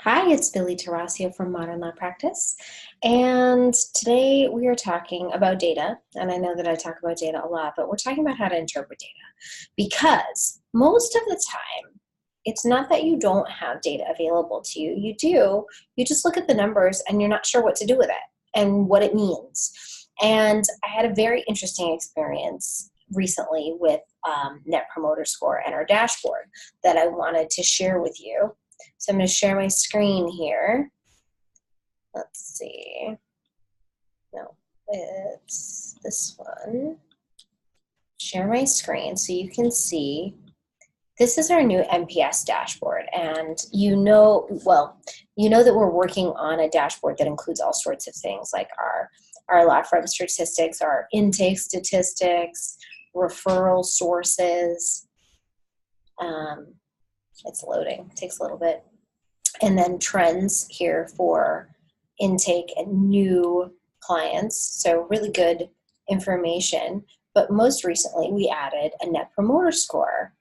Hi, it's Billy Tarasio from Modern Law Practice, and today we are talking about data, and I know that I talk about data a lot, but we're talking about how to interpret data, because most of the time, it's not that you don't have data available to you. You do, you just look at the numbers and you're not sure what to do with it and what it means. And I had a very interesting experience recently with Net Promoter Score and our dashboard that I wanted to share with you. So I'm going to share my screen here. Let's see. No, it's this one. Share my screen so you can see. This is our new NPS dashboard, and you know that we're working on a dashboard that includes all sorts of things like our law firm statistics, our intake statistics, referral sources. It's loading. It takes a little bit. And then trends here for intake and new clients. So really good information. But most recently, we added a Net Promoter Score.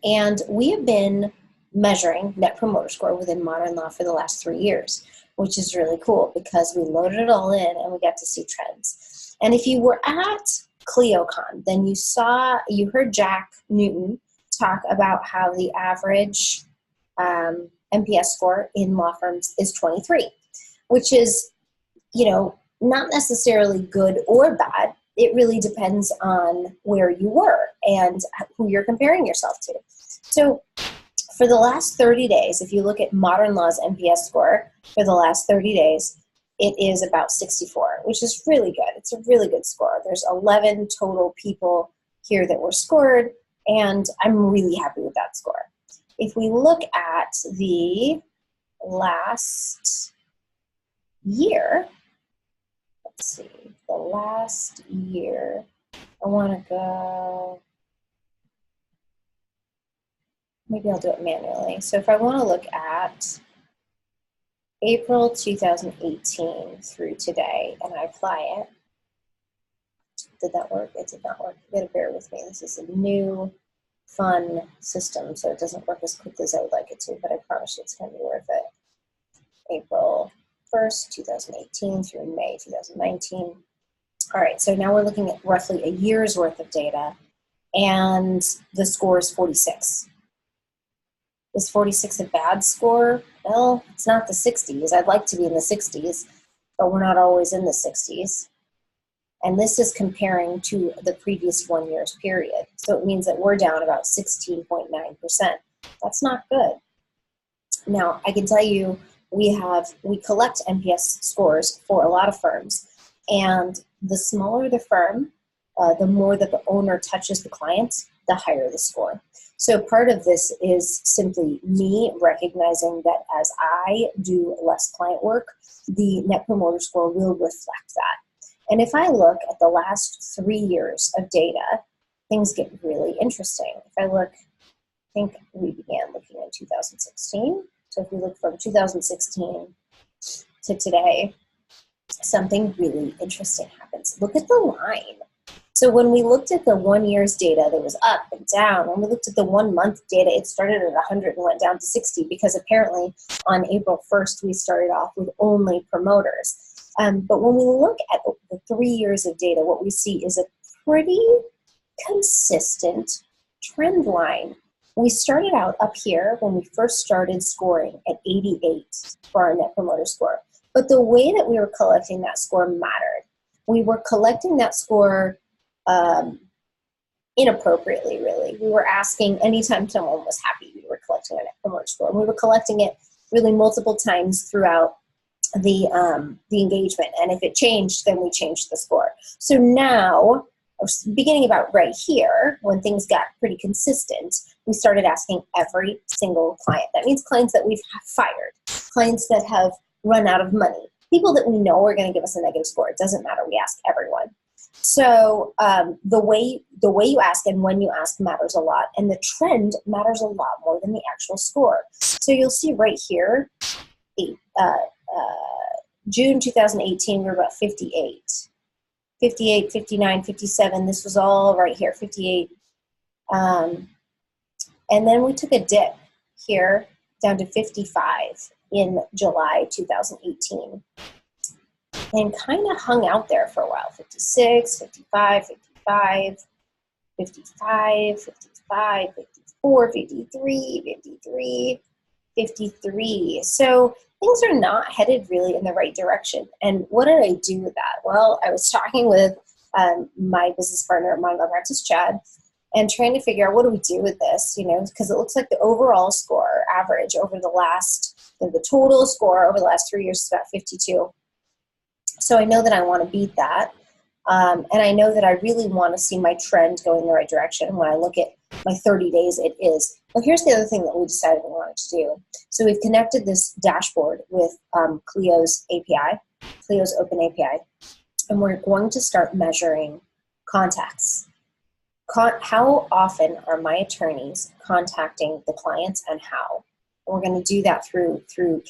And we have been measuring Net Promoter Score within Modern Law for the last 3 years, which is really cool because we loaded it all in and we got to see trends. And if you were at ClioCon, then you heard Jack Newton talk about how the average NPS score in law firms is 23, which is, not necessarily good or bad. It really depends on where you were and who you're comparing yourself to. So for the last 30 days, if you look at Modern Law's NPS score for the last 30 days, it is about 64, which is really good. It's a really good score. There's 11 total people here that were scored, and I'm really happy with that score. If we look at the last year, let's see, the last year, I want to go, maybe I'll do it manually. So if I want to look at April 2018 through today, and I apply it, did that work? It did not work. You gotta bear with me. This is a new fun system, so it doesn't work as quickly as I would like it to, but I promise you it's going to be worth it. April 1st, 2018 through May 2019. All right, so now we're looking at roughly a year's worth of data, and the score is 46. Is 46 a bad score? Well, it's not the 60s. I'd like to be in the 60s, but we're not always in the 60s. And this is comparing to the previous 1 year's period. So it means that we're down about 16.9%. That's not good. Now, I can tell you we collect NPS scores for a lot of firms. And the smaller the firm, the more that the owner touches the client, the higher the score. So part of this is simply me recognizing that as I do less client work, the Net Promoter Score will reflect that. And if I look at the last 3 years of data, things get really interesting. If I look, I think we began looking in 2016. So if we look from 2016 to today, something really interesting happens. Look at the line. So when we looked at the 1 year's data, there was up and down. When we looked at the 1 month data, it started at 100 and went down to 60 because apparently on April 1st, we started off with only promoters. But when we look at the 3 years of data, what we see is a pretty consistent trend line. We started out up here when we first started scoring at 88 for our Net Promoter Score. But the way that we were collecting that score mattered. We were collecting that score inappropriately, really. We were asking anytime someone was happy, we were collecting a Net Promoter Score. And we were collecting it really multiple times throughout the engagement, and if it changed, then we changed the score. So now, beginning about right here, when things got pretty consistent, we started asking every single client. That means clients that we've fired, clients that have run out of money, people that we know are going to give us a negative score. It doesn't matter. We ask everyone. So the way you ask and when you ask matters a lot, and the trend matters a lot more than the actual score. So you'll see right here, June 2018, we're about 58. 58, 59, 57, this was all right here, 58. And then we took a dip here down to 55 in July 2018. And kind of hung out there for a while, 56, 55, 55, 55, 55, 54, 53, 53, 53. So things are not headed really in the right direction. And what did I do with that? Well, I was talking with my business partner, Mind Body Practice, Chad, and trying to figure out what do we do with this, because it looks like the overall score average over the last, the total score over the last 3 years is about 52. So I know that I want to beat that. And I know that I really want to see my trend going in the right direction. And when I look at my 30 days, it is. Well, here's the other thing that we decided we wanted to do. So we've connected this dashboard with Clio's API, Clio's open API, and we're going to start measuring contacts. How often are my attorneys contacting the clients and how? And we're going to do that through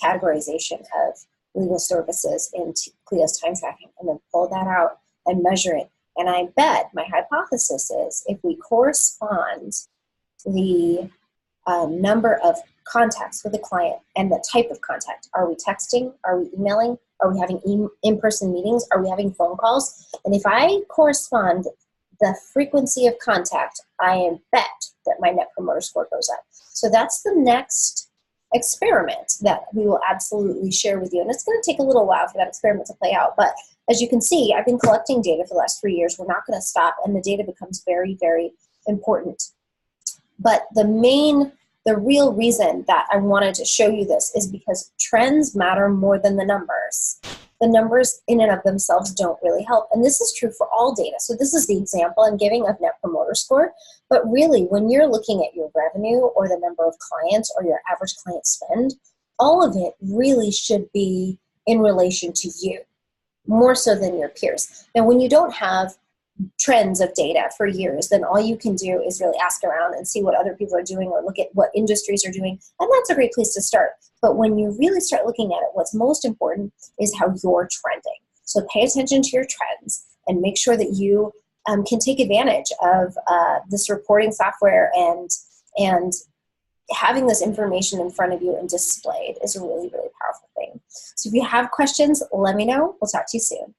categorization of legal services into Clio's time tracking, and then pull that out and measure it. And I bet my hypothesis is if we correspond the number of contacts with the client and the type of contact, are we texting, are we emailing, are we having in-person meetings, are we having phone calls? And if I correspond the frequency of contact, I bet that my Net Promoter Score goes up. So that's the next experiment that we will absolutely share with you. And it's going to take a little while for that experiment to play out. But as you can see, I've been collecting data for the last 3 years. We're not going to stop, and the data becomes very, very important. But the real reason that I wanted to show you this is because trends matter more than the numbers. The numbers in and of themselves don't really help. And this is true for all data. So this is the example I'm giving of Net Promoter Score. But really, when you're looking at your revenue or the number of clients or your average client spend, all of it really should be in relation to you, more so than your peers. Now, when you don't have trends of data for years, then all you can do is really ask around and see what other people are doing or look at what industries are doing. And that's a great place to start. But when you really start looking at it, what's most important is how you're trending. So pay attention to your trends and make sure that you can take advantage of this reporting software, and having this information in front of you and displayed is a really, really powerful thing. So if you have questions, let me know. We'll talk to you soon.